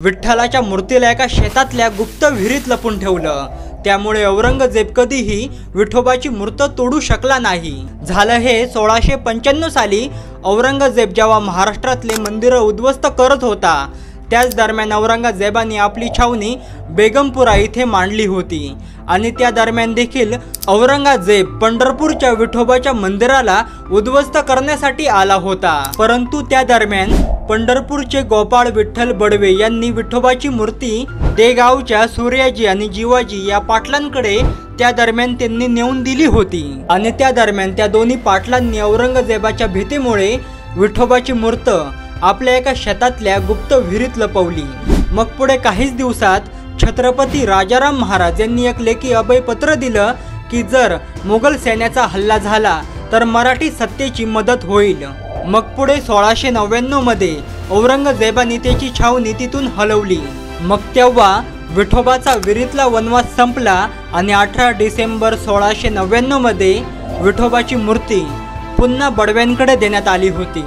विठ्ठलाच्या मूर्तीला एका शेतातल्या गुप्त विहिरीत लपून ठेवलं। त्यामुळे औरंगजेब कधीही विठोबाची मूर्त तोडू शकला नाही। झालं हे 1695 साली औरंगजेब जेव्हा महाराष्ट्रातले मंदिरं उद्ध्वस्त करत होता, त्याच दरम्यान औरंगजेबाने आपली छावणी बेगमपुरा इथे मांडली होती। आणि त्या दरम्यान देखील औरंगजेब पंढरपूरच्या विठोबाच्या मंदिराला उद्ध्वस्त करण्यासाठी आला होता। परंतु त्या दरम्यान पंढरपूरचे गोपाळ विठ्ठल बडवे यांनी विठोबाची मूर्ती देगावच्या सूर्याजी आणि जीवाजी या पाटलांकडे त्या दरम्यान त्यांनी नेऊन दिली होती। आणि त्या दरम्यान त्या दोन्ही पाटलांनी औरंगजेबाच्या भीतीमुळे विठोबाची मूर्त आपल्या एका शेतातल्या गुप्त विहिरीत लपवली। मग पुढे काहीच दिवसात छत्रपती राजाराम महाराज यांनी एक लेखी अभयपत्र दिलं की जर मुघल सैन्याचा हल्ला झाला तर मराठी सत्तेची मदत होईल। मग पुढे 1699 मध्ये औरंगजेबाने त्याची छावणी तिथून हलवली। मग तेव्हा विठोबाचा विहिरीतला वनवास संपला आणि 18 डिसेंबर 1699 मध्ये विठोबाची मूर्ती पुन्हा बडव्यांकडे देण्यात आली होती।